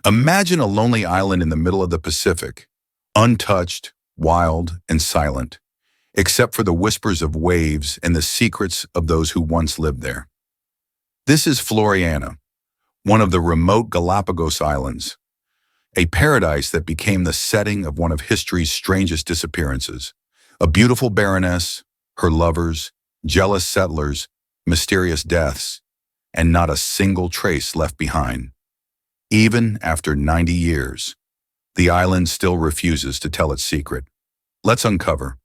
Imagine a lonely island in the middle of the Pacific, untouched, wild, and silent, except for the whispers of waves and the secrets of those who once lived there. This is Floreana, one of the remote Galápagos Islands, a paradise that became the setting of one of history's strangest disappearances. A beautiful baroness, her lovers, jealous settlers, mysterious deaths, and not a single trace left behind. Even after 90 years, the island still refuses to tell its secret. Let's uncover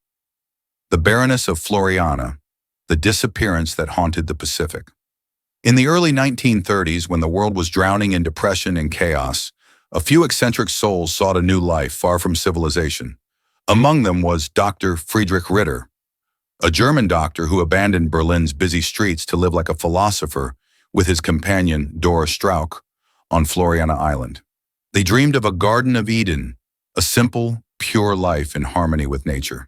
the Baroness of Floreana, the disappearance that haunted the Pacific. In the early 1930s, when the world was drowning in depression and chaos, a few eccentric souls sought a new life far from civilization. Among them was Dr. Friedrich Ritter, a German doctor who abandoned Berlin's busy streets to live like a philosopher with his companion, Dore Strauch, on Floreana Island. They dreamed of a Garden of Eden, a simple, pure life in harmony with nature.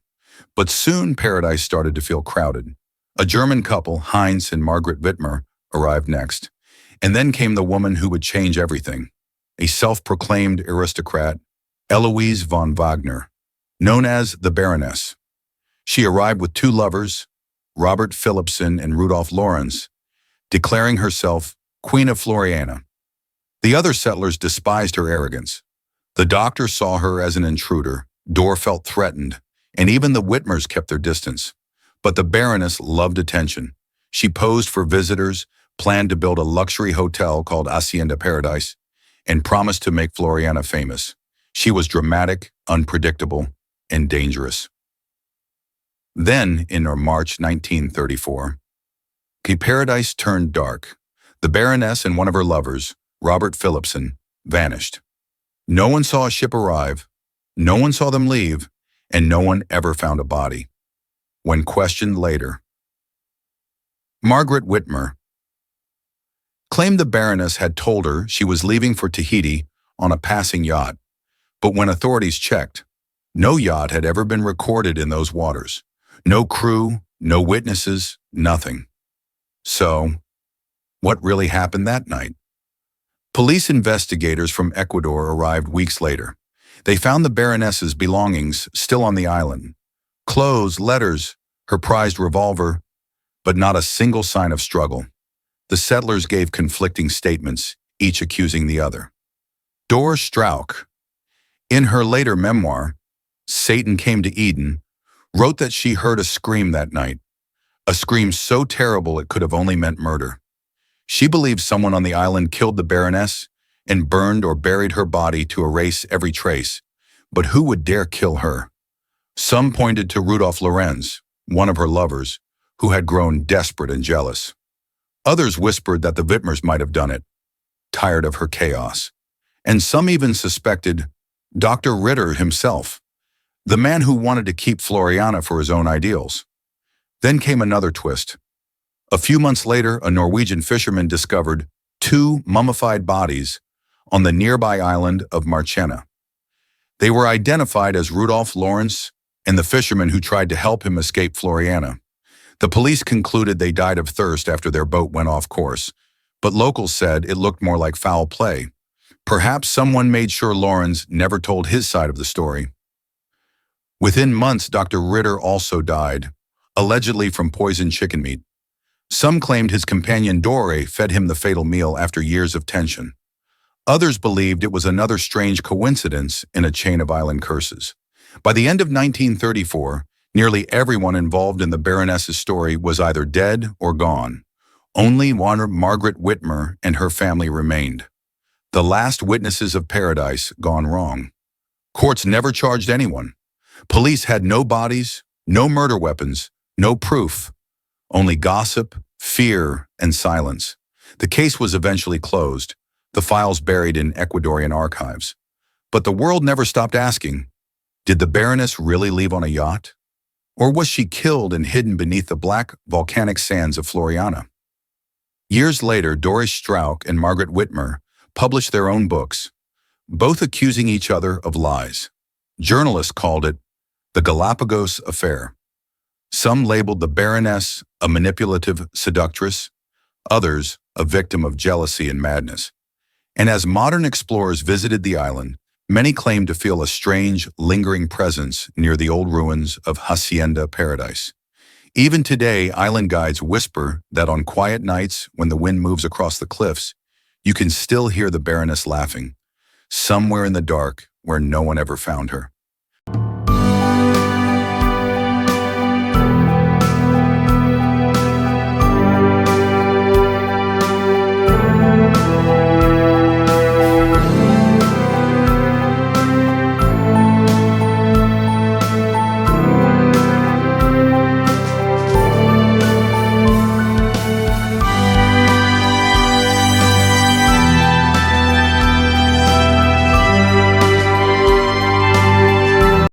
But soon paradise started to feel crowded. A German couple, Heinz and Margaret Wittmer, arrived next. And then came the woman who would change everything, a self-proclaimed aristocrat, Eloise von Wagner, known as the Baroness. She arrived with two lovers, Robert Philipson and Rudolf Lorenz, declaring herself Queen of Floreana. The other settlers despised her arrogance. The doctor saw her as an intruder, Dore felt threatened, and even the Whitmers kept their distance. But the Baroness loved attention. She posed for visitors, planned to build a luxury hotel called Hacienda Paradise, and promised to make Floreana famous. She was dramatic, unpredictable, and dangerous. Then, in March 1934, the paradise turned dark. The Baroness and one of her lovers, Robert Philipson, vanished. No one saw a ship arrive, no one saw them leave, and no one ever found a body. When questioned later, Margaret Wittmer claimed the Baroness had told her she was leaving for Tahiti on a passing yacht, but when authorities checked, no yacht had ever been recorded in those waters. No crew, no witnesses, nothing. So, what really happened that night? Police investigators from Ecuador arrived weeks later. They found the Baroness's belongings still on the island. Clothes, letters, her prized revolver, but not a single sign of struggle. The settlers gave conflicting statements, each accusing the other. Dore Strauch, in her later memoir, Satan Came to Eden, wrote that she heard a scream that night, a scream so terrible it could have only meant murder. She believed someone on the island killed the Baroness and burned or buried her body to erase every trace. But who would dare kill her? Some pointed to Rudolf Lorenz, one of her lovers, who had grown desperate and jealous. Others whispered that the Wittmers might have done it, tired of her chaos. And some even suspected Dr. Ritter himself, the man who wanted to keep Floreana for his own ideals. Then came another twist. A few months later, a Norwegian fisherman discovered two mummified bodies on the nearby island of Marchena. They were identified as Rudolf Lorenz and the fisherman who tried to help him escape Floreana. The police concluded they died of thirst after their boat went off course, but locals said it looked more like foul play. Perhaps someone made sure Lorenz never told his side of the story. Within months, Dr. Ritter also died, allegedly from poisoned chicken meat. Some claimed his companion Dore fed him the fatal meal after years of tension. Others believed it was another strange coincidence in a chain of island curses. By the end of 1934, nearly everyone involved in the Baroness's story was either dead or gone. Only Margaret Wittmer and her family remained, the last witnesses of paradise gone wrong. Courts never charged anyone. Police had no bodies, no murder weapons, no proof. Only gossip, fear, and silence. The case was eventually closed, the files buried in Ecuadorian archives. But the world never stopped asking, did the Baroness really leave on a yacht? Or was she killed and hidden beneath the black volcanic sands of Floreana? Years later, Dore Strauch and Margaret Wittmer published their own books, both accusing each other of lies. Journalists called it the Galápagos Affair. Some labeled the Baroness a manipulative seductress, others a victim of jealousy and madness. And as modern explorers visited the island, many claimed to feel a strange, lingering presence near the old ruins of Hacienda Paradise. Even today, island guides whisper that on quiet nights, when the wind moves across the cliffs, you can still hear the Baroness laughing, somewhere in the dark where no one ever found her.